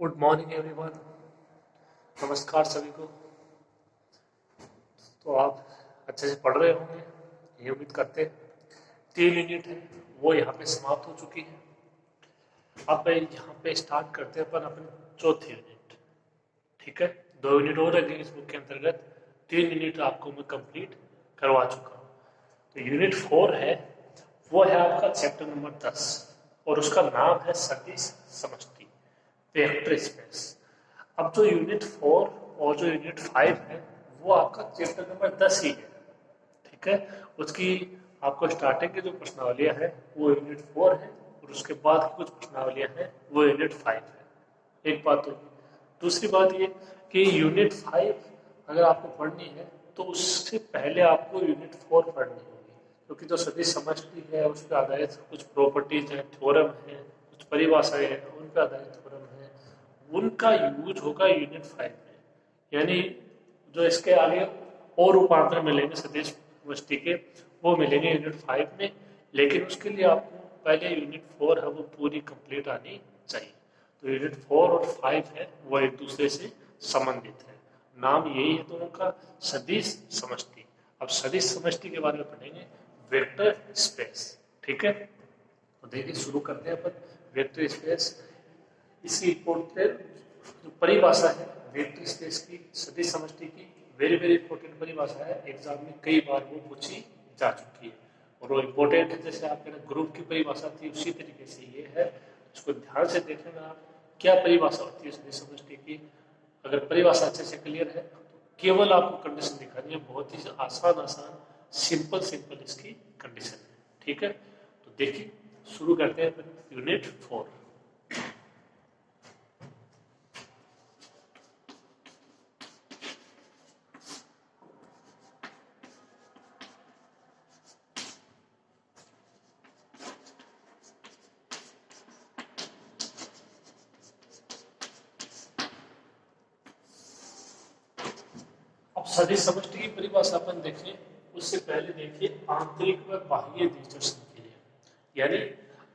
Good morning everyone. नमस्कार सभी को। तो आप अच्छे से पढ़ रहे होंगे, ये उम्मीद करते हैं। 3 यूनिट है वो यहाँ पे समाप्त हो चुकी है। अब यहाँ पे स्टार्ट करते हैं अपन अपनी चौथी यूनिट। ठीक है, 2 यूनिट और रहेंगे इस बुक के अंतर्गत। 3 यूनिट आपको मैं कंप्लीट करवा चुका हूँ। तो यूनिट 4 है, वो है आपका चैप्टर नंबर 10 और उसका नाम है सदिश समष्टि, वेक्टर स्पेस। अब जो यूनिट 4 और जो यूनिट 5 है वो आपका चैप्टर नंबर 10 ही है। ठीक है, उसकी आपको स्टार्टिंग की जो प्रश्नावलियां है वो यूनिट 4 है और उसके बाद की कुछ प्रश्नावलियां हैं वो यूनिट 5 है। एक बात तो ये। दूसरी बात ये कि यूनिट 5 अगर आपको पढ़नी है तो उससे पहले आपको यूनिट 4 पढ़नी होगी, क्योंकि जो सदिश समष्टि है उस पर आधारित कुछ प्रॉपर्टीज हैं, थ्योरम है, कुछ परिभाषाएं हैं, उन पर आधारित थ्योरम है, उनका यूज होगा यूनिट 5 में। यानी जो इसके आगे और रूपांतर मिलेंगे सदिश समष्टि के, वो मिलेंगे यूनिट 5 में। लेकिन उसके लिए आपको पहले यूनिट 4 है वो पूरी कंप्लीट आनी चाहिए। तो यूनिट 4 और 5 है वो एक दूसरे से संबंधित है। नाम यही है दोनों का, सदिश समष्टि। अब सदिश समष्टि के बारे में पढ़ेंगे, वेक्टर स्पेस। ठीक है, तो देखिए शुरू करते हैं अपन वेक्टर स्पेस। इसकी इम्पोर्टेंट जो परिभाषा है वेक्टर स्पेस की, सदिश समष्टि की, वेरी वेरी इंपॉर्टेंट परिभाषा है। एग्जाम में कई बार वो पूछी जा चुकी है और वो इम्पोर्टेंट है। जैसे आपके ना ग्रुप की परिभाषा थी उसी तरीके से ये है। इसको ध्यान से देखेंगे आप, क्या परिभाषा होती है सदिश समष्टि की। अगर परिभाषा अच्छे से क्लियर है तो केवल आपको कंडीशन दिखानी है, बहुत ही आसान आसान सिंपल सिंपल इसकी कंडीशन है। ठीक है, तो देखिए शुरू करते हैं यूनिट 4। अब सदिश समष्टि की परिभाषा अपन देखें उससे पहले देखिए आंतरिक व बाह्य द्वितीय संक्रिया। यानी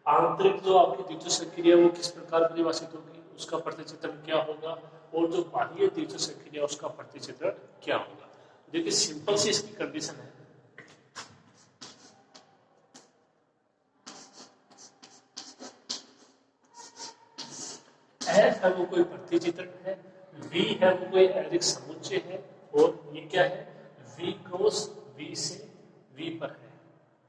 आंतरिक जो आपकी द्वितीय संक्रिया वो किस प्रकार परिभाषित होगी, उसका प्रतिचित्रण क्या होगा, और जो बाह्य द्वितीय संक्रिया उसका प्रतिचित्रण क्या होगा। देखिए सिंपल सी इसकी कंडीशन है। एफ है वो कोई प्रतिचित्रण है, वी है वो कोई ऐरिक समुच्चय है, और ये क्या है, वी क्रॉस वी से वी पर है।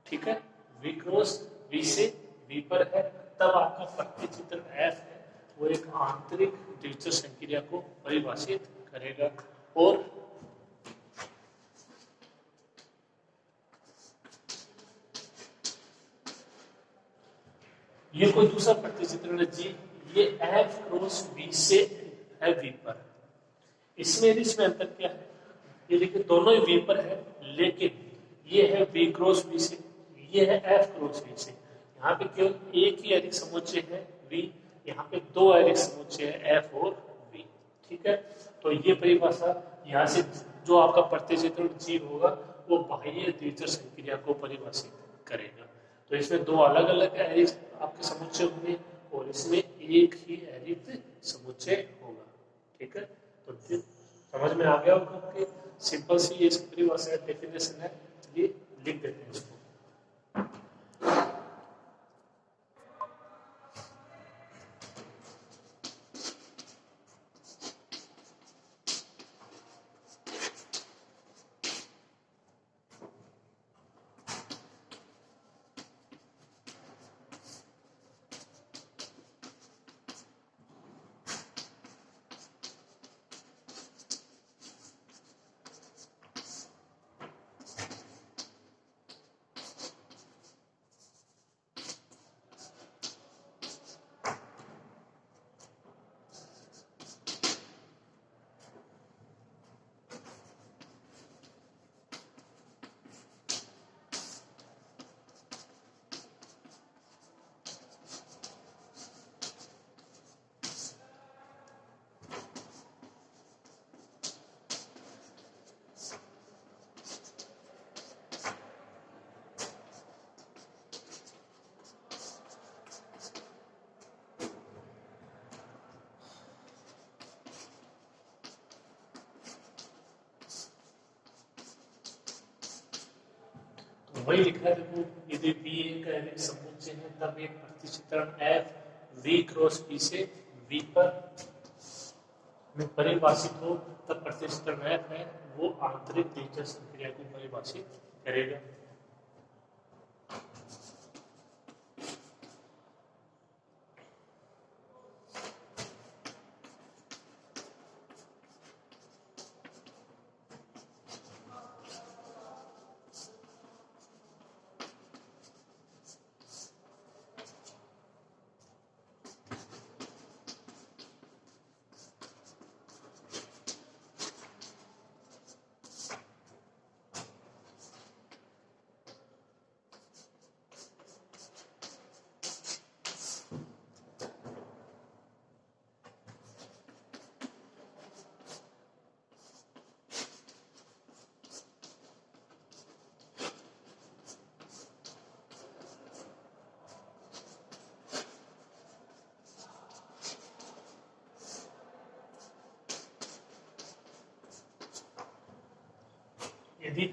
ठीक है, वी क्रॉस वी से वी पर है, तब आपका प्रतिचित्रण एफ है वो एक आंतरिक द्वितीय संक्रिया को परिभाषित करेगा। और ये कोई दूसरा प्रतिचित्रण है जी, ये एफ क्रॉस वी से है वी पर। इसमें इसमें अंतर क्या है, ये देखिए दोनों ही वी पर है, लेकिन ये है वी क्रॉस वी से, ये है एफ क्रॉस वी से। यहाँ पे केवल एक ही ऐरिक समुच्चय है वी, यहाँ पे दो ऐरिक समुच्चय है एफ और वी। ठीक है, तो ये परिभाषा यहाँ से जो आपका प्रतिचित्रण जीव होगा वो बाह्य द्वितीय संक्रिया को परिभाषित करेगा। तो इसमें दो अलग अलग ऐरिक आपके समुच्चय होंगे और इसमें एक ही ऐरिक समुच्चय होगा। ठीक है, तो समझ में आ गया होगा आपके, सिंपल सी ये इसकी परिभाषा है, डेफिनेशन है। चलिए लिख देते हैं इसको। वही लिखा है देखो, यदि V एक एरिक समुच्चय है तब एक प्रतिचित्रण F V क्रॉस P से V पर में परिभाषित हो, तब प्रतिचित्रण F है वो आंतरिक दिलचस्प क्रिया को परिभाषित करेगा। यदि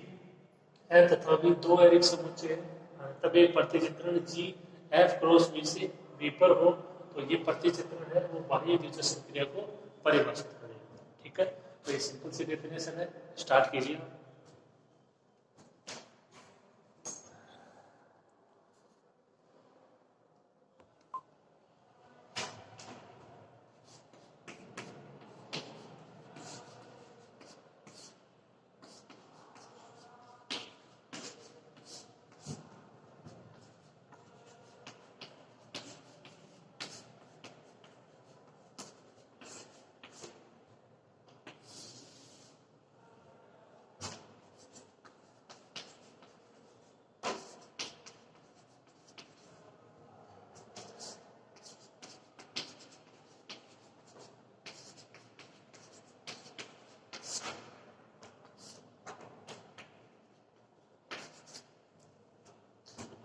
F तथा V दो एरिक समुच्चय है तब एक प्रतिचित्रण G F क्रॉस V से V पर हो, तो ये प्रतिचित्रण है वो बाह्य दिलचस्प क्रिया को परिभाषित करेगा। ठीक है, तो ये सिंपल सी डेफिनेशन है, स्टार्ट कीजिए।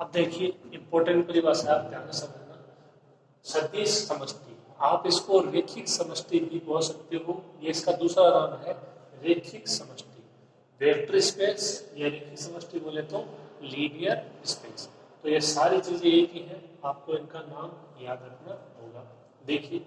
अब देखिए इंपॉर्टेंट परिभाषा आप ध्यान से समझना, सदिश समष्टि, आप इसको रेखिक समष्टि भी बोल सकते हो, ये इसका दूसरा नाम है रेखिक समष्टि। वेक्टर स्पेस या रेखिक समष्टि बोले तो लीनियर स्पेस। तो ये सारी चीजें एक ही हैं, आपको इनका नाम याद रखना होगा। देखिए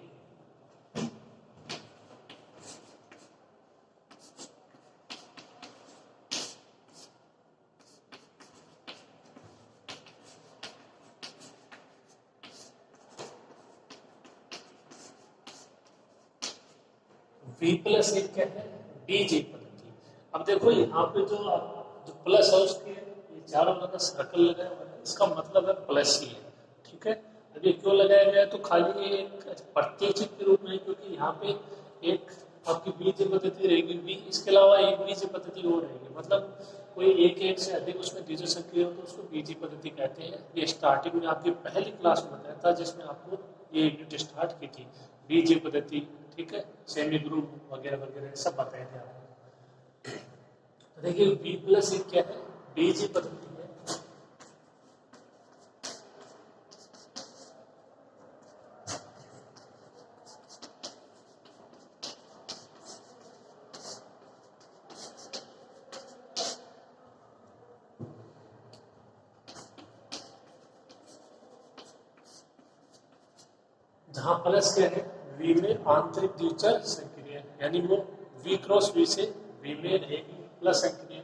V प्लस एक क्या है, बीज एक पद्धति। अब देखो यहाँ पे जो प्लस है उसके ये चारों लगा सर्कल लगाया हुआ है, इसका मतलब है प्लस ही है। ठीक है, अब ये क्यों लगाया गया है, तो खाली एक प्रत्येक के रूप में, क्योंकि यहाँ पे एक आपकी बीज पद्धति रहेगी, इसके अलावा एक बीज पद्धति और रहेगी, मतलब कोई एक से अधिक उसमें बीज सक्रिय हो तो उसको बीज पद्धति कहते हैं। ये स्टार्टिंग में आपकी पहली क्लास में बताया था जिसमें आपको ये यूनिट स्टार्ट की थी, बीज पद्धति। ठीक है, सेमी ग्रुप वगैरह वगैरह सब बताए थे आपको। तो देखिए V प्लस एक क्या है, बीज पद्धति है। जहां प्लस क्या है, V में आंतरिक द्विचर संक्रिया, यानी वो V क्रॉस V से V में रहेगी प्लस संक्रिया।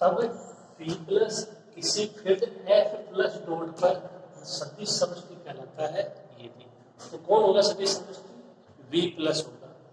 तब V प्लस किसी फील्ड F प्लस डॉट पर सदिश समष्टि कहलाता है। ये भी तो कौन होगा सदिश समष्टि, V प्लस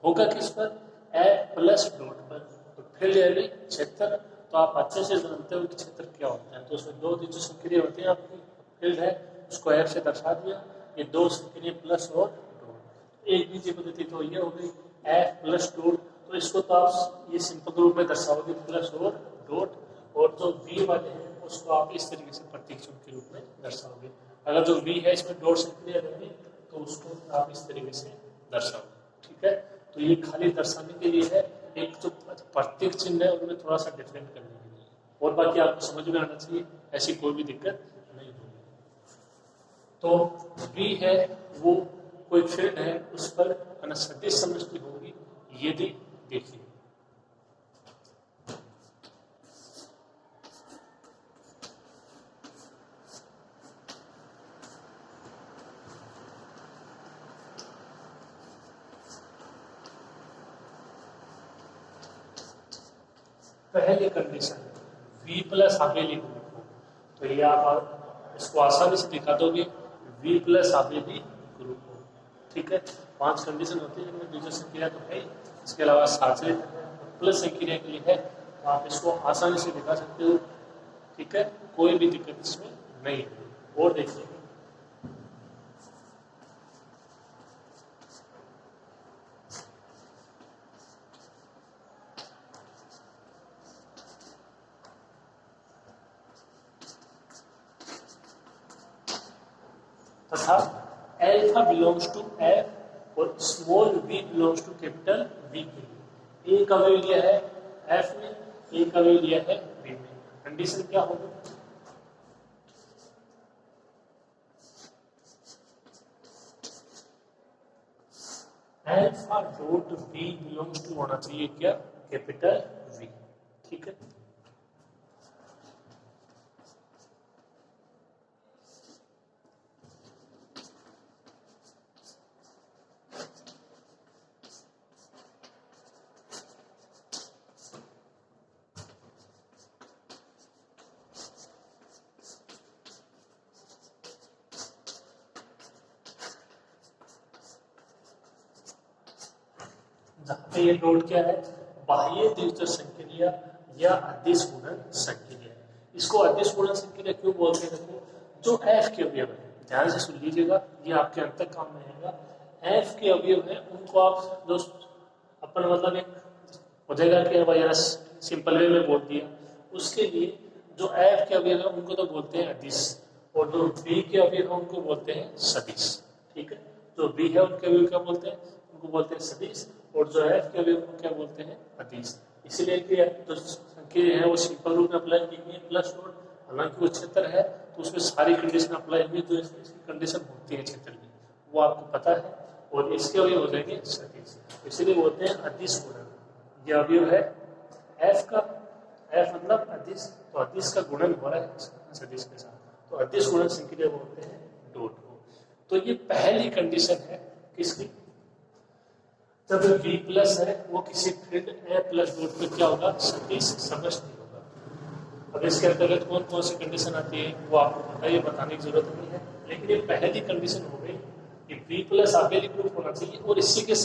होगा किस पर, F प्लस डॉट पर। तो फील्ड यानी क्षेत्र, तो आप अच्छे से जानते हो कि क्षेत्र क्या होता है, तो उसमें दो जो सक्रिय होते हैं आपकी, फील्ड है उसको एफ से दर्शा दिया, ये दो संख्या प्लस और डॉट। एक बीजीय पद्धति तो ये हो गई एफ प्लस डॉट, तो इसको तो आप ये सिंपल रूप में दर्शाओगे प्लस और डॉट, और जो वी वाले हैं उसको आप इस तरीके से प्रतीक चिन्ह के रूप में दर्शाओगे। अगर जो वी है इसमें डॉट संख्या रहेगी तो उसको आप इस तरीके से दर्शाओगे। ठीक है, तो ये खाली दर्शाने के लिए है, एक जो प्रतीक चिन्ह है उनमें थोड़ा सा डिफरेंट करने के लिए, और बाकी आपको समझ में आना चाहिए, ऐसी कोई भी दिक्कत नहीं होगी। तो वी है वो कोई फील्ड है, उस पर सदिश समष्टि होगी यदि, देखिए पहली कंडीशन v प्लस आबेली ग्रुप हो, तो ये आप इसको आसानी से दिखा दोगे v प्लस आबेली ग्रुप हो। ठीक है, 5 कंडीशन होती है जिनमें बीजों संक्रिया तो है, इसके अलावा साचरित प्लस संक्रिया के लिए है, तो आप इसको आसानी से दिखा सकते हो। ठीक है, कोई भी दिक्कत इसमें नहीं है। और देखिए तथा एल्फा बिलोंग्स टू एफ और small V belongs to capital V के लिए एक अवयव लिया है एफ में, एक अवयव लिया है वी में। कंडीशन क्या होगी, alpha dot V belongs to होना चाहिए क्या, कैपिटल वी। ठीक है, जहां पे ये डॉट क्या है, बाह्य द्वितीय संक्रिया या अदिश गुणन संक्रिया। इसको अदिश गुणन संक्रिया क्यों बोलते हैं, देखो जो एफ के अवयव है, ध्यान से सुन लीजिएगा, ये आपके अंत तक काम में आएगा। एफ के अवयव है उनको आप जो अपन मतलब एक हो जाएगा कि सिंपल वे में बोल दिया, उसके लिए जो एफ के अवयव है उनको तो बोलते हैं अदिश, और जो बी के अवयव है उनको बोलते हैं सदिश। ठीक है, जो बी है उनके अवयव क्या बोलते हैं, उनको बोलते हैं सदिश, और जो एफ के अवयव को क्या बोलते हैं अदिश। इसलिए कि जो संख्या है वो सिंपल रूप में अप्लाई की है प्लस डॉट, हालांकि वो क्षेत्र है तो उसमें सारी कंडीशन अप्लाई हुई, जो इसकी कंडीशन होती है क्षेत्र की वो आपको पता है, और इसके अवयव हो जाएंगे सदिश, इसलिए बोलते हैं अदिश गुणन। ये अवयव है एफ का, एफ मतलब अदिश, तो अदिश का गुणन हो रहा है सदिश के साथ, तो अदिश गुणन संक्रिया बोलते हैं डॉट को। तो ये पहली कंडीशन है किसकी, जब v प्लस है वो किसी फील्ड ए प्लस डॉट पे क्या होगा, सदिश समष्टि होगा। अब इसके अंतर्गत कौन कौन सी कंडीशन आती है वो आपको पता है, ये बताने की जरूरत नहीं है, लेकिन ये पहली कंडीशन हो गई कि v प्लस आबेली ग्रुप होना चाहिए, और इसी के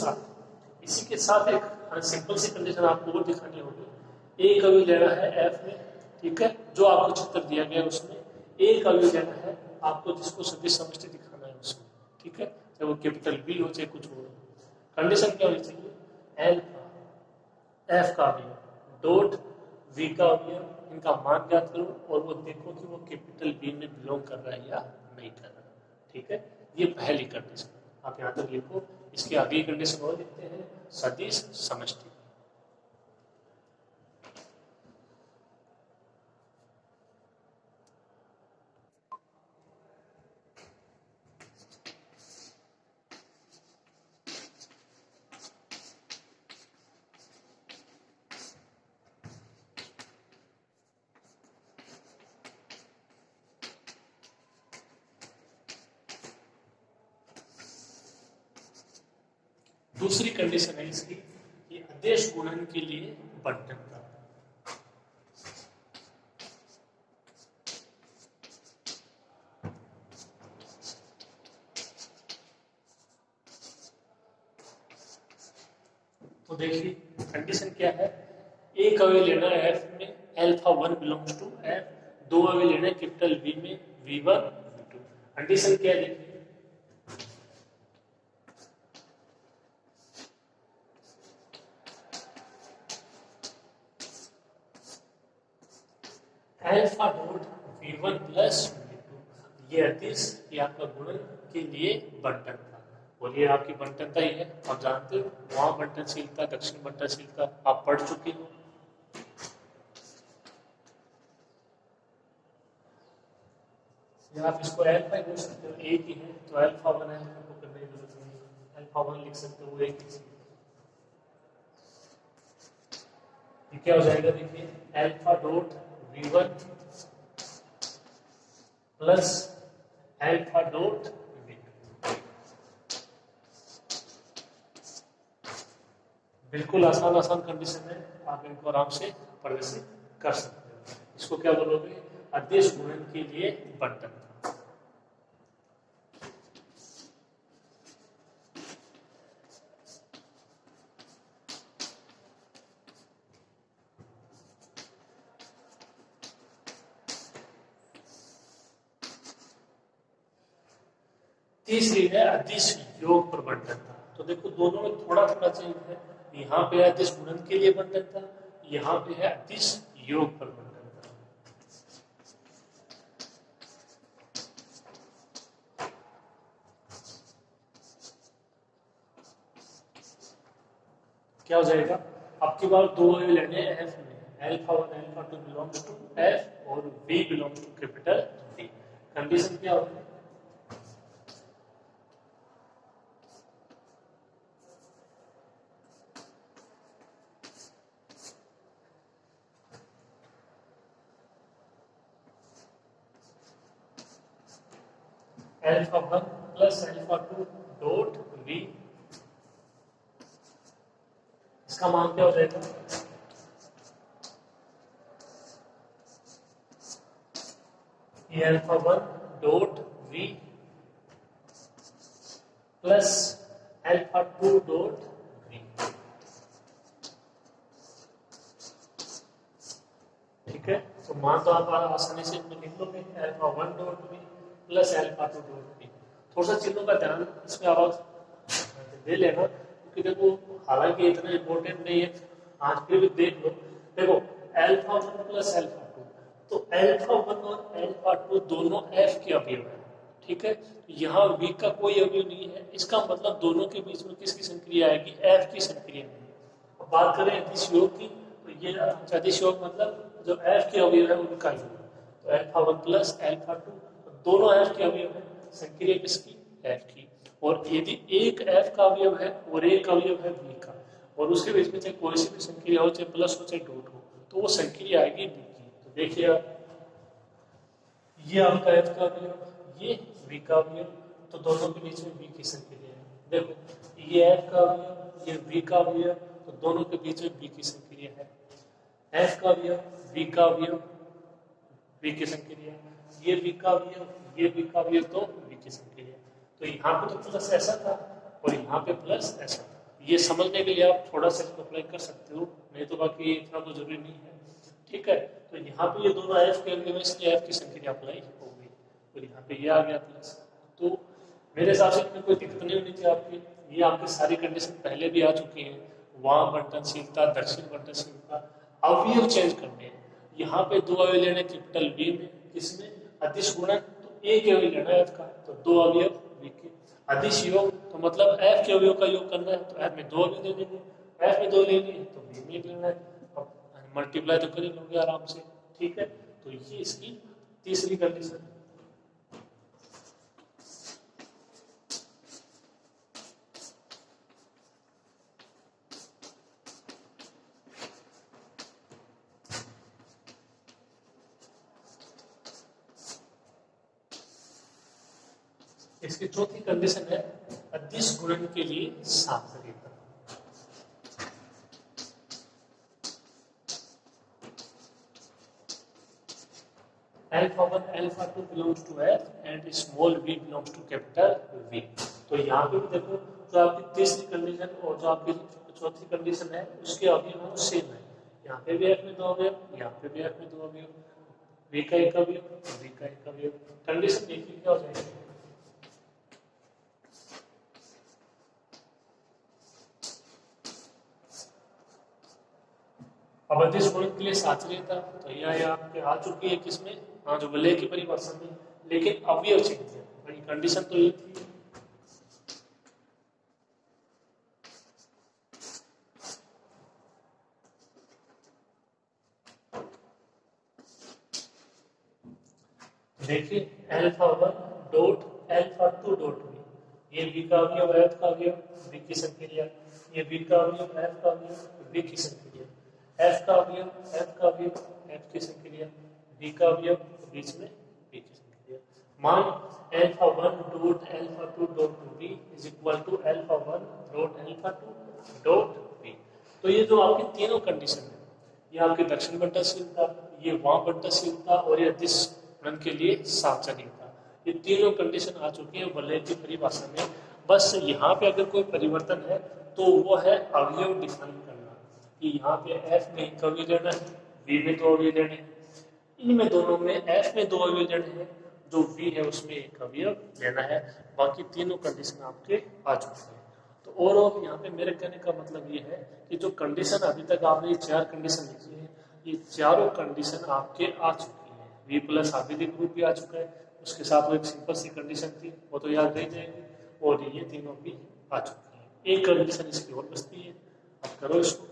साथ एक सिंपल सी कंडीशन आपको वो दिखानी होगी, एक अवयव लेना है एफ में। ठीक है, जो आपको चित्र दिया गया उसमें एक अवयव लेना है आपको, जिसको सदिश समष्टि दिखाना है उसमें। ठीक है, चाहे वो कैपिटल बी हो चाहे कुछ हो। कंडीशन क्या होनी चाहिए, एल्फा एफ का अवयव डॉट वी का अवयव, इनका मान ज्ञात करो और वो देखो कि वो कैपिटल बी में बिलोंग कर रहा है या नहीं कर रहा है। ठीक है, ये पहली कंडीशन आप यहाँ तक लिखो। इसके आगे कंडीशन और लिखते हैं सदिश समष्टि। दूसरी कंडीशन है इसकी कि आदेश गुणन के लिए बंटन का। तो देखिए कंडीशन क्या है, एक अवयव लेना है एफ में, अल्फा 1 बिलोंग्स टू एफ, दो अवयव लेना है कैपिटल वी में, V1 V2। कंडीशन क्या है देखिए, alpha dot v1 plus v2, ये अदिश ये आपका गुणन के लिए बंटन था, और ये आपकी बंटनता ही है। आप जानते हो वहां बंटनशीलता, दक्षिण बंटनशीलता आप पढ़ चुके हो। या आप इसको अल्फा ही बोल सकते हो, एक ही है तो अल्फा वन अल्फा को करने की जरूरत नहीं है, अल्फा वन लिख सकते हो, वो एक ही चीज। ये क्या हो जाएगा देखिए, alpha dot v1 plus alpha dot v2। बिल्कुल आसान आसान कंडीशन है, आप इनको आराम से प्रदर्शित कर सकते हो। इसको क्या बोलोगे, अदिश गुणन के लिए बंटन। तीसरी है अदिश योग पर बंटन था। तो देखो दोनों में थोड़ा थोड़ा चेंज है, यहाँ पे है अदिश गुणन के लिए बंटन था, यहाँ पे है अदिश योग पर बंटन था। क्या हो जाएगा, आपकी बार दो लेने एफ में, alpha one alpha two belongs to F और V belongs to capital V. Condition क्या होगी, alpha one plus alpha two dot V, इसका मान क्या हो जाएगा, ये alpha one dot V plus alpha two dot V. ठीक है, तो मान तो आप आसानी से लिख लोगे, alpha one dot V plus alpha two dot V. थोड़ा सा चिन्हों का ध्यान इसमें आवाज दे लेना, क्योंकि देखो हालांकि इतना इंपॉर्टेंट नहीं है, आज फिर भी देख लो। देखो alpha one plus alpha to, तो अल्फा वन और अल्फा टू दोनों एफ के अवयव है। ठीक है, यहाँ वी का कोई अवयव नहीं है, इसका मतलब दोनों के बीच में किसकी संक्रिया आएगी, एफ की संक्रिया आएगी। अब बात करें अदिश योग की, तो ये अदिश योग मतलब जो एफ के अवयव है उनका योग, तो alpha one plus alpha to दोनों एफ के अवयव है, संक्रिया किसकी, एफ की। और यदि एक एफ का अवयव है और एक अवयव है वी का, और उसके बीच में चाहे कोई सी भी संक्रिया हो, चाहे प्लस हो चाहे डॉट हो, तो वो संक्रिया आएगी वी की। तो देखिए आप, ये आपका एफ का अवयव, ये वी का अवयव, तो दोनों के बीच में वी की संक्रिया है। देखो ये एफ का अवयव, ये वी का अवयव, तो दोनों के बीच में वी की संक्रिया है। एफ का अवयव, वी का अवयव, वी की संक्रिया, ये वी का अवयव, ये वी का अवयव, तो वी की संक्रिया। तो यहाँ पे तो प्लस ऐसा था और यहाँ पे प्लस ऐसा था। ये समझने के लिए आप थोड़ा सा इसको अप्लाई कर सकते हो, नहीं तो बाकी इतना तो जरूरी नहीं है। ठीक है, तो यहाँ पे ये दोनों एफ के अवयव, इसलिए एफ की संक्रिया अप्लाई हो गई, और यहाँ पे ये आ गया प्लस। तो मेरे हिसाब से इसमें कोई दिक्कत नहीं होनी चाहिए आपकी, ये आपकी सारी कंडीशन पहले भी आ चुकी है। वहां बंटनशीलता, दक्षिण बंटनशीलता, अवयव चेंज करने हैं। यहाँ पे दो अवयव लेने कैपिटल बी में, किसमें, अदिश गुणन, तो एक अवयव लेना है एफ का, तो दो अवयव वी के। अदिश योग तो मतलब एफ के अवयव का योग करना है, तो एफ में दो अवयव ले लेंगे, एफ में दो लेनी है तो बी में लेना है, अब मल्टीप्लाई तो कर ही लोगे आराम से। ठीक है, तो ये इसकी तीसरी कंडीशन। इसकी चौथी कंडीशन है अदिश गुणन के लिए सामान्यता। Alpha one alpha two belongs to F and small V belongs to capital V. तो यहाँ पे भी देखो, जो आपकी तीसरी कंडीशन और जो आपकी चौथी कंडीशन है उसके अवयव सेम है। यहाँ पे भी एफ में दो अवयव, यहाँ पे भी एफ में दो अवयव, वी का एक अवयव, वी का एक अवयव। कंडीशन देखिए क्या हो जाएगी, अब अदिश गुणन के लिए साचर्यता तो यह आपके आ चुकी है किसमें, हाँ जो वलय की परिभाषा में, लेकिन अवयव चेंज है भाई, कंडीशन तो ये थी। देखिए alpha 1 dot alpha 2 dot B, ये बी का अवयव एफ का अवयव बी की संक्रिया, ये बी का अवयव एफ का अवयव बी की संक्रिया, एफ का अवयव एफ का अवयव एफ की संक्रिया, बी का अवयव बीच में बी की संक्रिया। मान alpha 1 dot alpha 2 dot B is equal to alpha 1 dot alpha 2 dot B. तो ये जो आपकी तीनों कंडीशन है, ये आपकी दक्षिण बंटशीलता, ये वाम बंटशीलता और ये अदिश गुणन के लिए साचर्यता, ये तीनों कंडीशन आ चुकी है वलय की परिभाषा में। बस यहाँ पे अगर कोई परिवर्तन है तो वो है अवयव डिफाइन करना, कि यहाँ पे एफ में एक अवयव लेना है, बी में 2 अवयव लेने हैं, इनमें दोनों में एफ में 2 अवयव लेने हैं, जो वी है उसमें एक अवयव लेना है, बाकी तीनों कंडीशन आपके आ चुके हैं। तो ओवरऑल यहाँ पे मेरे कहने का मतलब ये है कि जो कंडीशन अभी तक आपने ये 4 कंडीशन लिखी है, ये चारों कंडीशन आपके आ चुकी है। वी प्लस आवेदिक ग्रुप भी आ चुका है, उसके साथ वो एक सिंपल सी कंडीशन थी वो तो याद रह जाएगी, और ये तीनों भी आ चुकी है। एक कंडीशन इसकी और बचती है, अब करो इसको।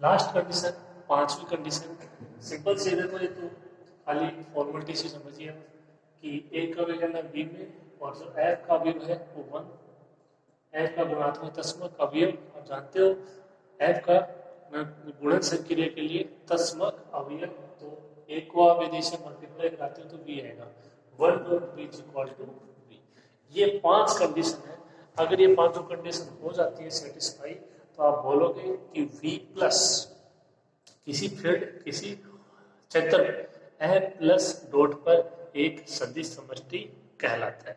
लास्ट कंडीशन, पांचवी कंडीशन सिंपल से देखो, ये तो खाली फॉर्मेलिटी से समझिए कि एक का अवयव लेना बी में, और जो एफ का अवयव है वो 1, एफ का गुणात्मक तस्मक अवयव आप जानते हो, एफ का गुणन संक्रिया के लिए तस्मक अवयव, तो एक को आप यदि से मल्टीप्लाई कराते हो तो बी आएगा 1 dot B is equal to B. ये 5 कंडीशन है, अगर ये पांचों कंडीशन हो जाती है सेटिस्फाई, तो आप बोलोगे कि V प्लस किसी फील्ड किसी क्षेत्र एफ प्लस डॉट पर एक सदिश समष्टि कहलाता है।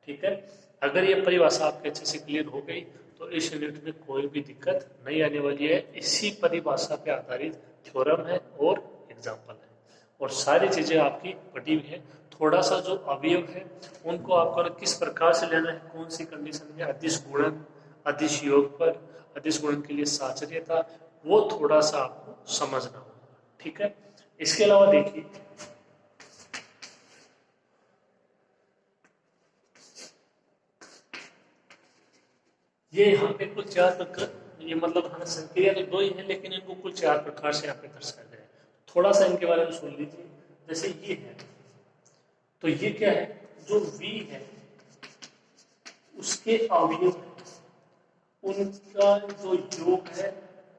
ठीक है, अगर ये परिभाषा आपके अच्छे से क्लियर हो गई तो इस यूनिट में कोई भी दिक्कत नहीं आने वाली है। इसी परिभाषा पे आधारित थ्योरम है और एग्जाम्पल है, और सारी चीजें आपकी पढ़ी हुई है। थोड़ा सा जो अवयव है उनको आपको किस प्रकार से लेना है, कौन सी कंडीशन में, अदिश गुणन, अदिश योग पर, अदिश गुणन के लिए साचर्यता, वो थोड़ा सा आपको समझना होगा। ठीक है, इसके अलावा देखिए ये यहाँ पे कुल 4 प्रकार, ये मतलब हाँ संक्रिया तो 2 ही है लेकिन इनको कुल 4 प्रकार से यहाँ पे दर्शाया गया है। थोड़ा सा इनके बारे में सुन लीजिए। जैसे ये है, तो ये क्या है, जो V है उसके अवयव उनका जो योग है,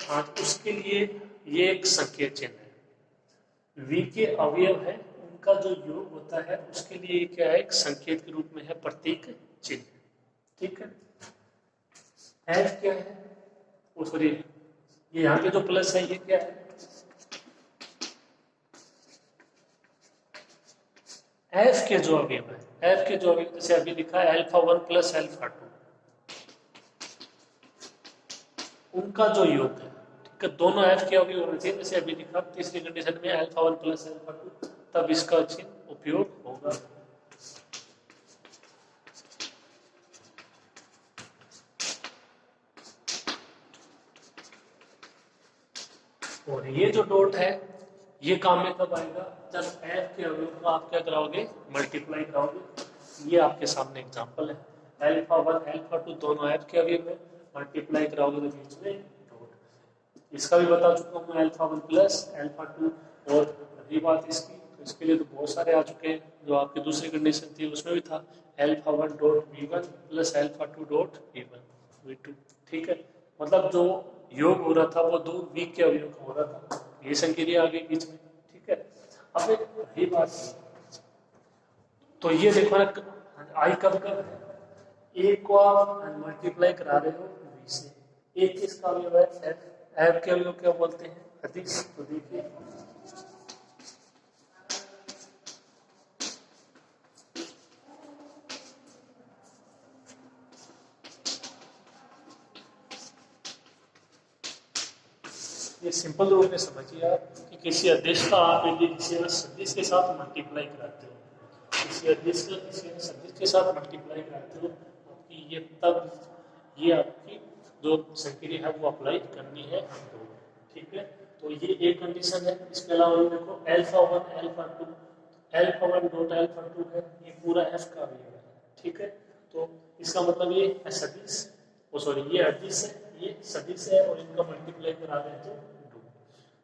हाँ उसके लिए ये एक संकेत चिन्ह है। V के अवयव है, उनका जो योग होता है उसके लिए क्या है, एक संकेत के रूप में है प्रतीक चिन्ह। ठीक है, एफ क्या है, वो सॉरी ये यहाँ पे जो प्लस है ये क्या है, एफ के जो अवयव है, एफ के जो अवयव जैसे अभी लिखा है अल्फा 1 प्लस अल्फा 2, उनका जो योग है, ठीक है, दोनों एफ के अवयव होने चाहिए। जैसे अभी लिखा तीसरी कंडीशन में अल्फा 1 प्लस अल्फा 2, तब इसका चिन्ह उपयोग होगा। और ये जो डॉट है ये काम में कब आएगा, जब एफ के अवयव को आप क्या कराओगे, मल्टीप्लाई कराओगे। ये आपके सामने एग्जांपल है, अल्फा 1 अल्फा 2 दोनों एफ के अवयव में, मल्टीप्लाई कराओगे तो बीच में डॉट। इसका भी बता चुका हूँ, अल्फा 1 प्लस अल्फा 2, और रही बात इसकी, तो इसके लिए तो बहुत सारे आ चुके हैं। जो आपकी दूसरी कंडीशन थी उसमें भी था alpha 1 dot v1 plus alpha 2 dot v1 v2। ठीक है, मतलब जो योग हो रहा था वो 2 V के अवयव का हो रहा था, ये संक्रिया आ गई बीच में। ठीक है, अब एक वही बात है, तो ये देखो ना आई कब कब है, ए को आप मल्टीप्लाई करा रहे हो बी से, ए किसका अवयव है एफ, एफ के अवयव क्या बोलते हैं अदिश। तो देखिए ये सिंपल रूप में समझिए आप कि किसी अदिश का आप यदि किसी सदिश के साथ मल्टीप्लाई कराते हो, किसी अदिश का किसी सदिश के साथ मल्टीप्लाई कराते हो, आपकी ये तब ये आपकी जो संक्रिया है वो अप्लाई करनी है हमको, ठीक है। तो ये एक कंडीशन है। इसके अलावा ये देखो alpha 1 alpha 2, alpha 1 dot alpha 2 है, ये पूरा एफ का अवयव है, ठीक है। तो इसका मतलब ये सदिश, ओ सॉरी ये अदिश है, ये सदिश है और इनका मल्टीप्लाई करा रहे हैं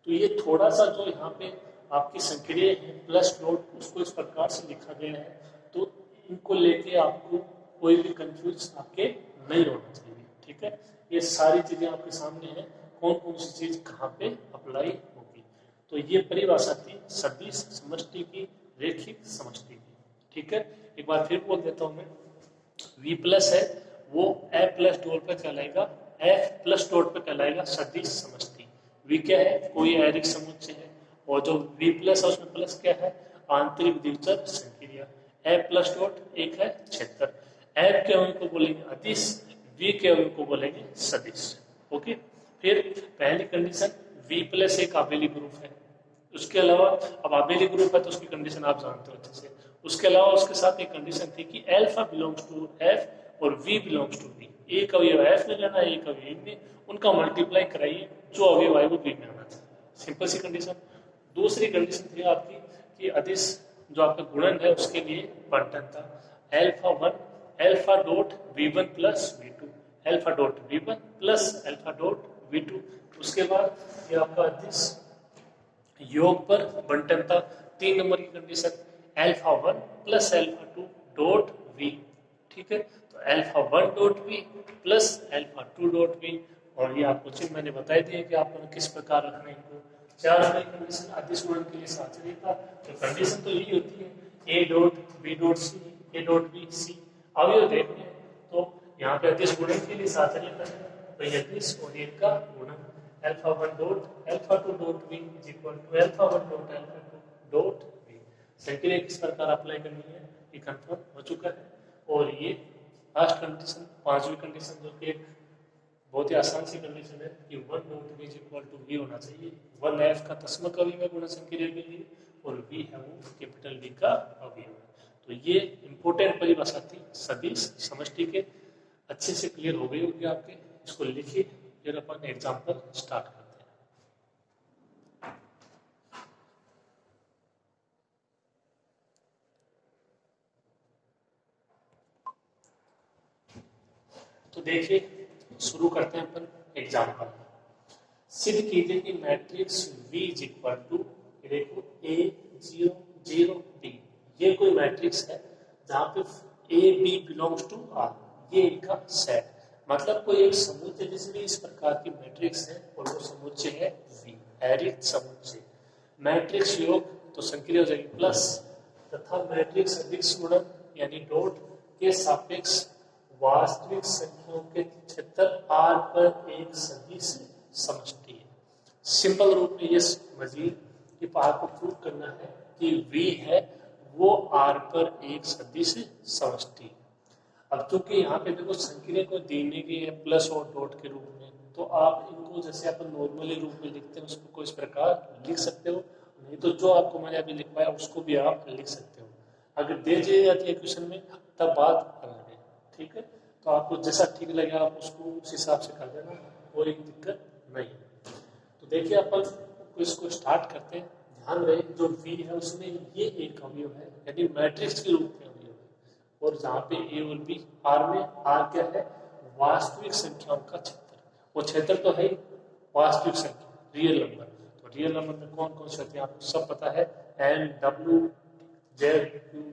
तो ये थोड़ा सा जो यहाँ पे आपकी संक्रिया है प्लस डॉट उसको इस प्रकार से लिखा गया है, तो इनको लेके आपको कोई भी कंफ्यूज आपके नहीं होना चाहिए, ठीक है। ये सारी चीजें आपके सामने हैं, कौन कौन सी चीज कहाँ पे अप्लाई होगी। तो ये परिभाषा थी सदिश समष्टि की, रेखिक समष्टि की, ठीक है। एक बार फिर बोल देता हूँ मैं, V प्लस है वो F प्लस डॉट पे कहलाएगा, F प्लस डॉट पे कहलाएगा सदिश समष्टि। V क्या है कोई ऐरिक समुच्चय है, और जो V प्लस है उसमें प्लस क्या है आंतरिक द्विचर संक्रिया, F प्लस डॉट एक है क्षेत्र, F के अवयव को बोलेंगे अदिश, V के अवयव को बोलेंगे सदिश, ओके। फिर पहली कंडीशन V प्लस एक आबेली ग्रुप है, उसके अलावा अब आबेली ग्रुप है तो उसकी कंडीशन आप जानते हो अच्छे से। उसके अलावा उसके साथ एक कंडीशन थी कि अल्फा बिलोंग्स टू एफ और वी बिलोंग्स टू वी, एक अवयव एफ में लेना है एक अवयव में, उनका मल्टीप्लाई कराइए जो अवयव आए वो वी में आना चाहिए, सिंपल सी कंडीशन। दूसरी कंडीशन थी आपकी कि अदिश जो आपका गुणन है उसके लिए बंटन था, alpha 1 alpha dot v1 plus v2, alpha dot v1 plus alpha dot v2। उसके बाद ये आपका अदिश योग पर बंटन था, 3 नंबर की condition alpha 1 plus alpha 2 dot V, ठीक है। तो alpha 1 dot V plus alpha 2 dot V, और ये आपको चिन्ह मैंने बता दिया कि आपको किस प्रकार रखना है इनको। 4 नंबर की कंडीशन अदिश गुणन के लिए साचर्य था, तो कंडीशन तो यही होती है A dot B dot C, A dot B C. अवयव देखते हैं तो यहाँ पे अदिश गुणन के लिए साचर्य था, तो ये अदिश और इनका गुणन alpha 1 dot alpha 2 dot V is equal to alpha 1 dot alpha 2 dot V. संक्रिया किस प्रकार अप्लाई करनी है ये कंफर्म हो चुका है। और ये लास्ट कंडीशन पांचवी कंडीशन जो कि एक बहुत ही आसान सी कंडीशन है कि 1 dot V is equal to V होना चाहिए, 1 एफ का तस्मक अवयव है गुणन संक्रिया के लिए और वी है वो कैपिटल वी का अवयव है। तो ये इंपॉर्टेंट परिभाषा थी सदिश समष्टि के, अच्छे से क्लियर हो गई होगी आपके। इसको लिखिए, फिर अपन एग्जाम्पल स्टार्ट करते हैं। तो देखिए शुरू करते हैं अपन एग्जाम्पल। सिद्ध कीजिए कि matrix V is equal to देखो A 0 0 B, ये कोई मैट्रिक्स है जहां पे A B belongs to R, ये इनका सेट, मतलब कोई एक समुच्चय जिसमें इस प्रकार की मैट्रिक्स है और वो समुच्चय है V, ऐरिक समुच्चय। मैट्रिक्स योग तो संक्रिया हो जाएगी प्लस, तथा मैट्रिक्स अदिश गुणन यानी डॉट के सापेक्ष वास्तविक संख्याओं के क्षेत्र R पर एक सदिश समष्टि है। सिंपल रूप में ये समझिए कि आपको प्रूव करना है कि V है वो R पर एक सदिश समष्टि है। अब चूंकि यहाँ पे देखो संक्रिया को देने की है प्लस और डॉट के रूप में, तो आप इनको जैसे अपन नॉर्मली रूप में लिखते हैं उसको इस प्रकार लिख सकते हो, नहीं तो जो आपको मैंने अभी लिखवाया उसको भी आप लिख सकते हो। अगर दे दी जाती है क्वेश्चन में तब बात अलग है, ठीक है। तो आपको जैसा ठीक लगे आप उसको उस हिसाब से कर देना, कोई दिक्कत नहीं है। तो देखिए अपन इसको स्टार्ट करते हैं। ध्यान रहे जो V है उसमें ये एक अवयव है यानी मैट्रिक्स के रूप में अवयव है, और जहाँ पे A और B R में R क्या है वास्तविक संख्याओं का क्षेत्र, वो क्षेत्र तो है ही वास्तविक संख्या रियल नंबर। तो रियल नंबर में कौन कौन से होते हैं आपको सब पता है, N W Z Q।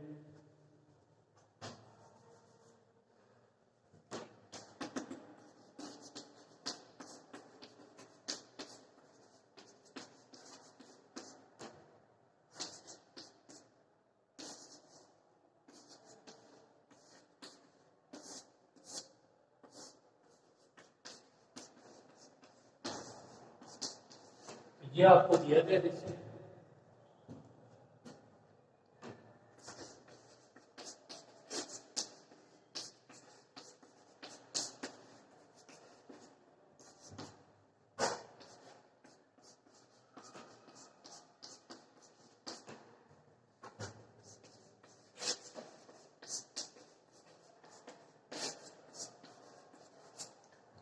ये आपको दिया गया, देखिए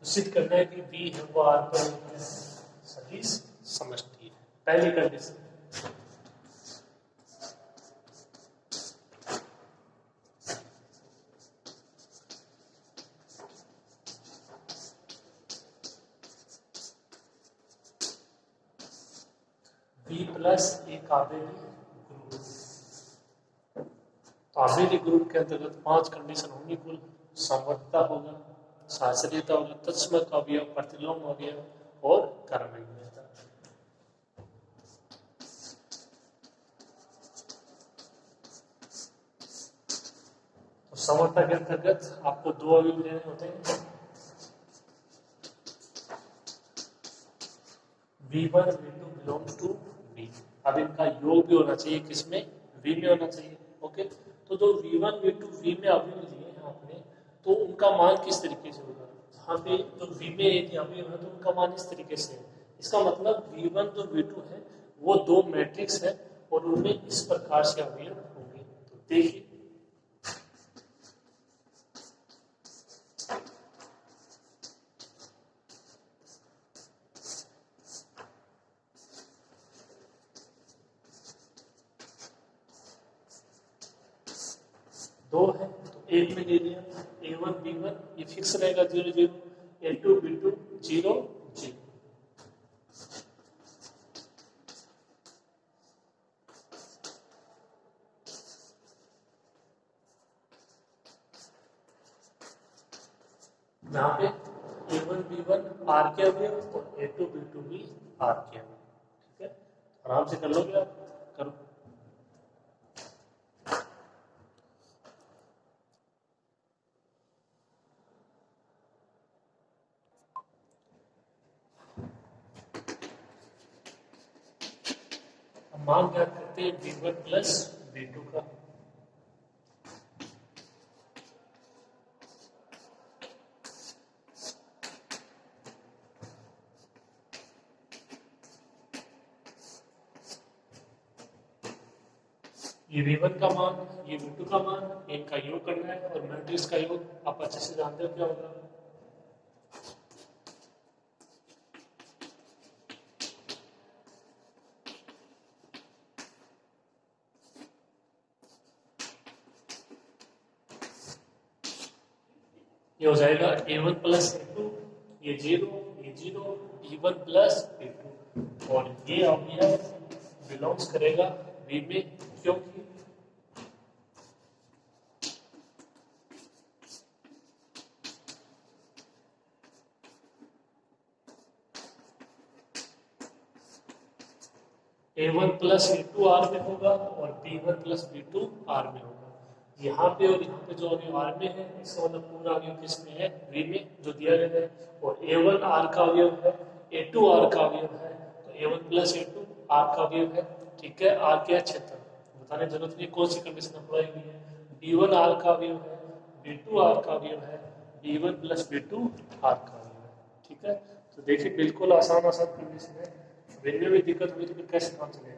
सिद्ध करना है कि V है वो R पर सदिश समष्टि है, पहली कंडीशन। V प्लस एक आबेली ग्रुप, तो आबेली ग्रुप के अंतर्गत 5 कंडीशन होंगी कुल। समवर्तता होगा, साचर्यता होगा, तत्समक अवयव, प्रतिलोम अवयव और कर्मण्यता। तो समवर्तता के अंतर्गत आपको 2 अवयव लेने होते हैं, V1 V2 belongs to V। अब इनका योग भी होना चाहिए, किसमें? V में होना चाहिए। ओके, तो जो V1 V2 V में अवयव लिए हैं आपने, तो उनका मान किस तरीके से होगा? यहाँ पे जो V में एक अवयव है तो उनका मान इस तरीके से है। इसका मतलब V1 जो V2 है वो 2 मैट्रिक्स है और उनमें इस प्रकार से अवयव होंगे। तो देखिए दो है तो एक में ले लिया, A1 B1 ये फिक्स रहेगा 0 0, A2 B2 0 0। यहाँ पे A1 B1 R के अवयव और A2 B2 भी R के अवयव। ठीक है, आराम से कर लोगे आप, करो। मान ज्ञात करते हैं V1 प्लस V2 का। ये V1 का मान, ये V2 का मान, इनका योग करना है और मैट्रिक्स का योग आप अच्छे से जानते हो क्या होगा। ये हो जाएगा A1 प्लस A2, ये 0 ये 0, B1 प्लस B2 और ये अवयव बिलोंग्स करेगा V में, क्योंकि A1 प्लस A2 R में होगा और B1 प्लस B2 R में होगा। यहाँ पे और यहाँ पे जो अवयव R में है, इसका मतलब पूरा अवयव किस में है? V में, जो दिया गया है। और A1 R का अवयव है, A2 R का अवयव है, तो A1 प्लस A2 R का अवयव है। ठीक है, R क्या है? क्षेत्र। बताने की जरूरत नहीं कौन सी कंडीशन अप्लाई हुई है। B1 R का अवयव है, B2 R का अवयव है, B1 प्लस B2 R का अवयव है। ठीक है, तो देखिए बिल्कुल आसान आसान कंडीशन है। इनमें भी दिक्कत हुई तो फिर कैसे काम चलेगा?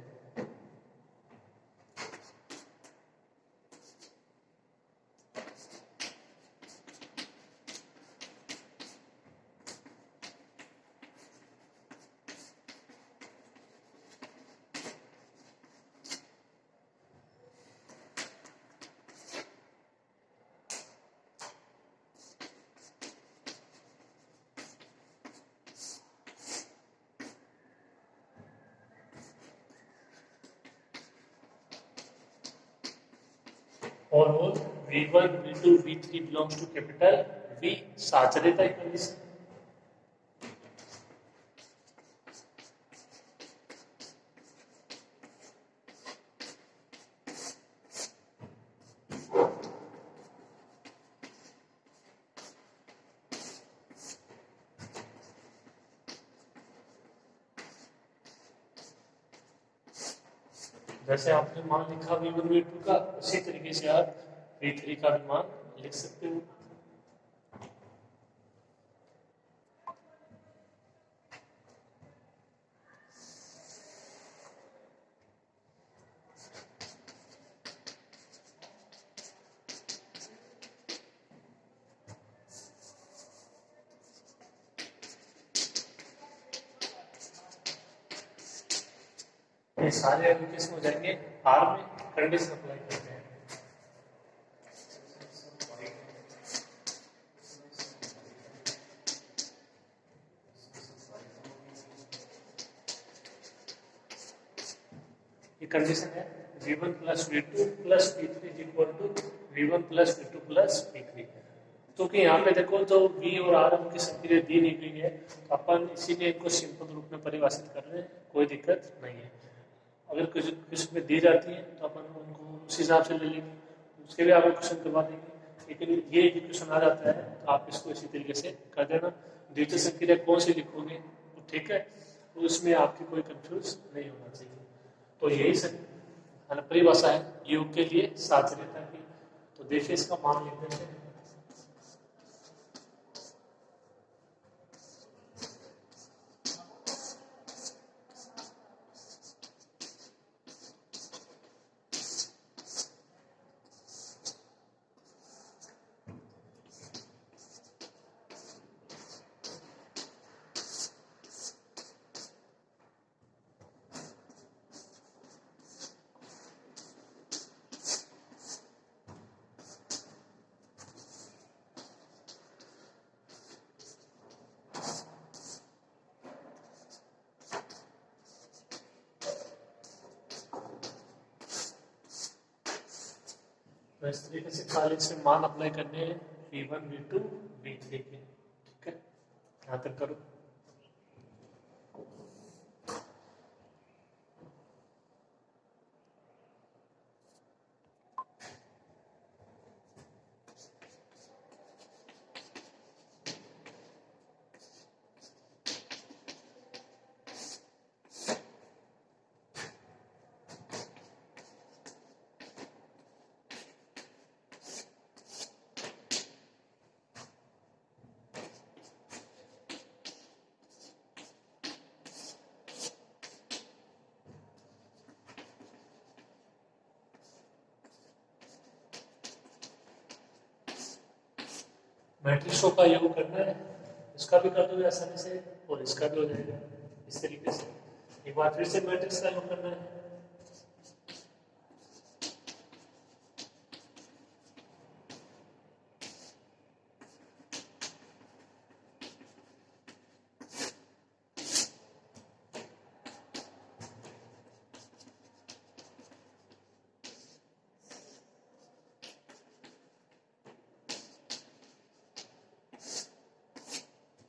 और वो V1 V2 V3 belongs to capital V साचर्यता कंडीशन। जैसे आपने मान लिखा V1 V2 का, उसी तरीके से आप V3 का भी मान लिख सकते हो। ये सारे एप्लीकेशन हो जाएंगे आर में, कंडीशन अप्लाई करते हैं। ये कंडीशन है V1 plus V2 plus V3 is equal to V1 plus V2 plus V3। तो कि यहाँ पे देखो जो V और R की संक्रिया दी नहीं गई है, तो अपन इसीलिए इनको सिंपल रूप में परिभाषित कर रहे हैं, कोई दिक्कत नहीं है। अगर किसी में दी जाती है तो अपन उनको उस हिसाब से ले लेंगे, उसके भी आपको क्वेश्चन करवा देंगे। लेकिन ये क्वेश्चन आ जाता है तो आप इसको इसी तरीके से कर देना। द्वितीय संक्रिया कौन सी लिखोगे तो ठीक है, तो उसमें आपकी कोई कंफ्यूज नहीं होना चाहिए। तो यही परिभाषा है योग के लिए साचर्यता की। तो देखिए इसका मान लिख देते हैं। तो इस तरीके से खाली से मान अप्लाई करने हैं V1 V2 V3 के। ठीक है, यहाँ तक करो। मैट्रिक्सों का योग करना है, इसका भी कर दोगे आसानी से और इसका भी हो जाएगा इस तरीके से। एक बार फिर से मैट्रिक्स का योग करना है।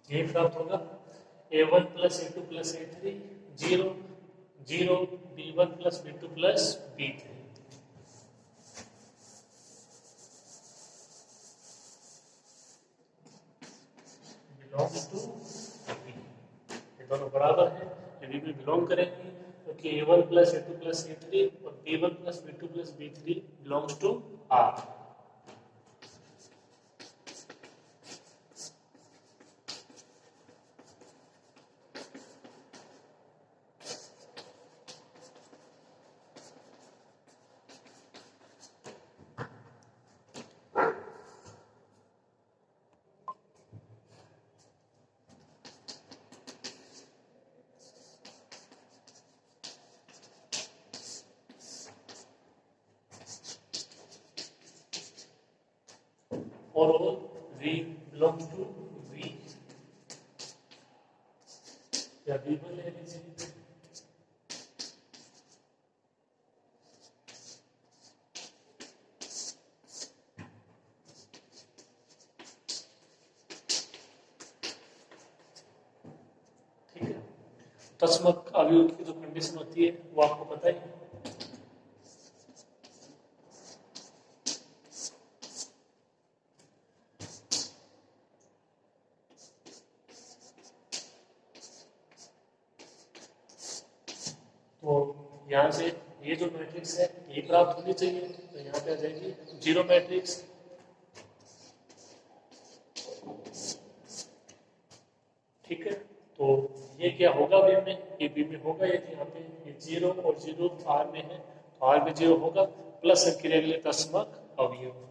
यही प्राप्त होगा A1 plus A2 plus A3 0 0 B1 plus B2 plus B3। Belong to B, ये दोनों बराबर है, ये B में बिलोंग करेंगे क्योंकि A1 plus A2 plus A3 और B1 plus B2 plus B3 belongs to R। और वो V belongs to V या V1 ले लीजिए। ठीक है, तस्मक अवयव की जो कंडीशन होती है वो आपको पता ही है। तो यहाँ से ये जो मैट्रिक्स है ये प्राप्त होनी चाहिए, तो यहाँ पे आ जाएगी जीरो मैट्रिक्स। ठीक है, तो ये क्या होगा बी में, ये बी में होगा, ये यहाँ पे ये जीरो और जीरो आर में है, तो आर में जीरो होगा, प्लस संक्रिया के लिए तस्मक अवयव।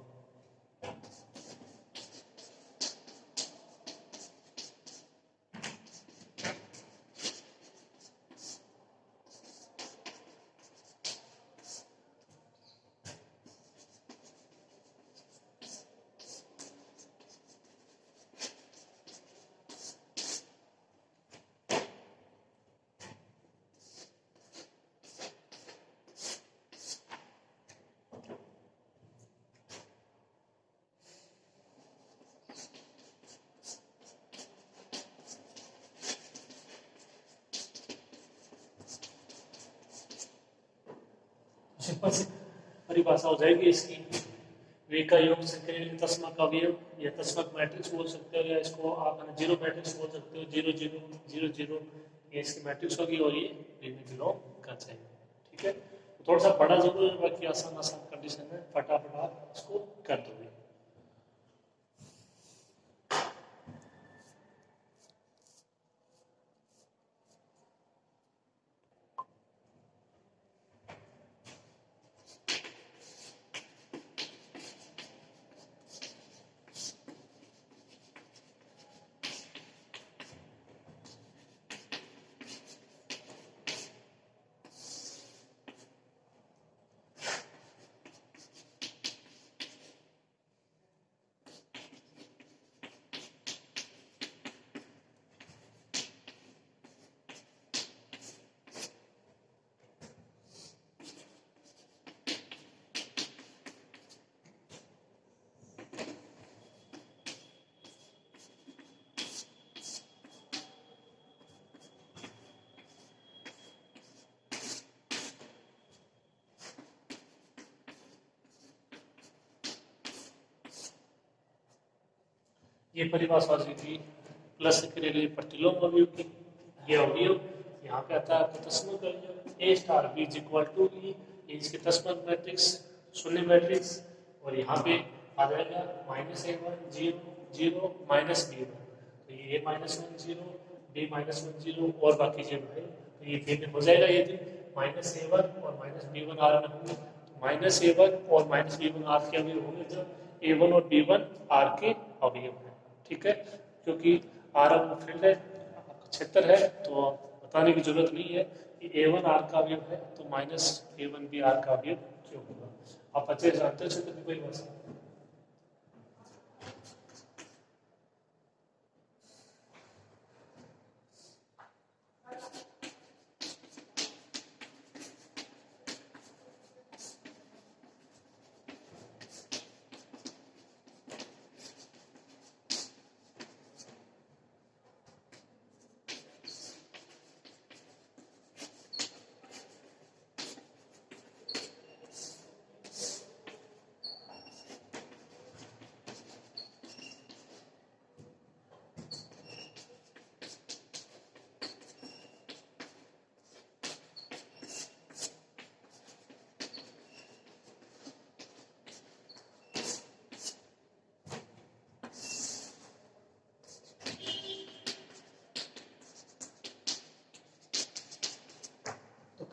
सिंपल सी परिभाषा हो जाएगी इसकी, वे का योग संक्रिया के लिए तस्मक अवयव या तस्मक मैट्रिक्स बोल सकते हो, या इसको आप जीरो मैट्रिक्स बोल सकते हो, जीरो जीरो जीरो जीरो ये इसकी मैट्रिक्स होगी और ये बी में बिलोंग कर जाएगी। ठीक है, तो थोड़ा सा बड़ा जरूर है, बाकी आसान आसान कंडीशन है, फटाफट आप इसको कर दोगे। ये परिभाषा थी प्लस के लिए प्रतिलोम अवयव की। ये अवयव यहाँ पे आता है आपका तस्मक अवयव A star B is equal to E, इसके तस्मक मैट्रिक्स शून्य मैट्रिक्स, और यहाँ पे आ जाएगा minus A one zero zero minus B one, तो ये A minus one zero B minus one zero और बाकी जीरो है, तो ये बी में हो जाएगा, ये माइनस ए वन और माइनस बी वन आर में होंगे, माइनस ए वन और माइनस बी वन आर के अवयव होंगे जब ए वन और बी वन आर के अवयव है। ठीक है, क्योंकि आर आपका फील्ड है, क्षेत्र है, तो बताने की जरूरत नहीं है कि ए वन आर का अवयव है तो minus A one B R का अवयव क्यों होगा, आप अच्छे जानते हो क्षेत्र की परिभाषा।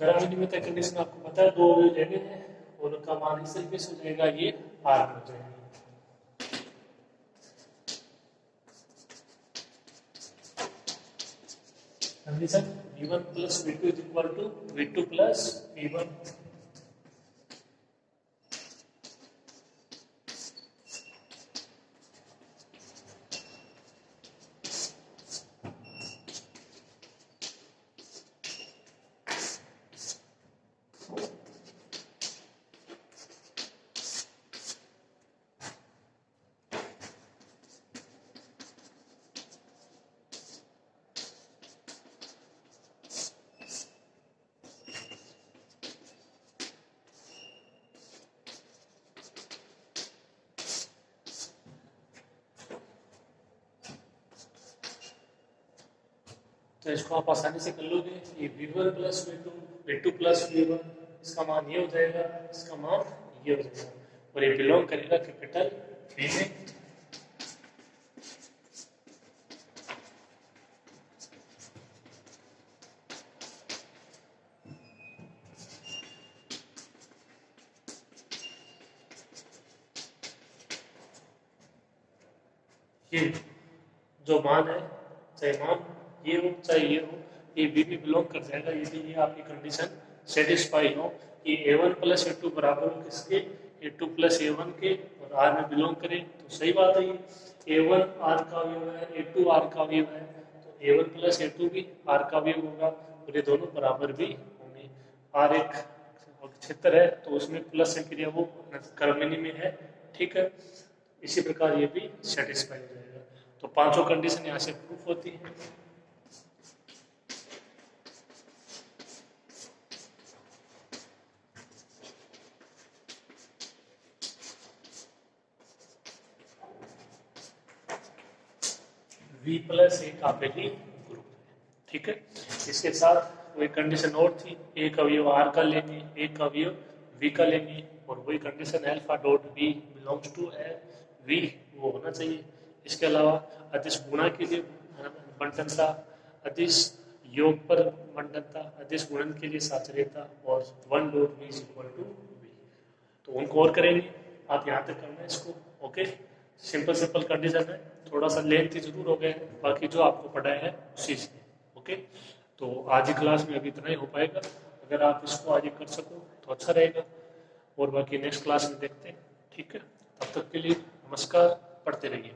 ग्रामीण में कंडीशन आपको पता है, दो लेने हैं और उनका मान इस तरीके से हो जाएगा, ये आर हो जाएगा। Condition v1 plus v2 is equal to v2 plus v1। तो इसको आप आसानी से कर लोगे, ये v1 plus v2 v2 plus v1 इसका मान ये हो जाएगा, इसका मान ये हो जाएगा, और ये बिलोंग करेगा कैपिटल बी में। ये जो मान है, चाहे मान ये हो चाहे ये हो, ये बी भी बिलोंग कर जाएगा यदि ये आपकी कंडीशन सेटिस्फाई हो कि a1 प्लस a2 बराबर हो किसके, a2 प्लस a1 के, और r में बिलोंग करे तो सही बात है। ये a1 r का अवयव है, a2 r का अवयव है, तो a1 प्लस a2 भी r का अवयव होगा, और ये दोनों बराबर भी होंगे। r एक क्षेत्र है तो उसमें प्लस से क्रिया वो कर्मणी में है, ठीक है। इसी प्रकार ये भी सेटिस्फाई हो जाएगा। तो पांचों कंडीशन यहाँ से प्रूफ होती है। V प्लस एक आपकी ग्रुप है, ठीक है। इसके साथ वही कंडीशन और थी, एक अवयव R का लेंगे, एक अवयव V का लेंगे, और वही condition alpha dot V belongs to V वो होना चाहिए। इसके अलावा अदिश गुणा के लिए बंटनता, अदिश योग पर बंटनता, अदिश गुणन के लिए साचर्यता, और 1 dot V is equal to V। तो उनको और करेंगे, आप यहाँ तक करना है इसको, ओके। सिंपल कंडीशन है, थोड़ा सा लेंथी जरूर हो गया है, बाकी जो आपको पढ़ाया है उसी से, ओके। तो आज की क्लास में अभी इतना ही हो पाएगा, अगर आप इसको आगे कर सको तो अच्छा रहेगा, और बाकी नेक्स्ट क्लास में देखते हैं, ठीक है। तब तक के लिए नमस्कार, पढ़ते रहिए।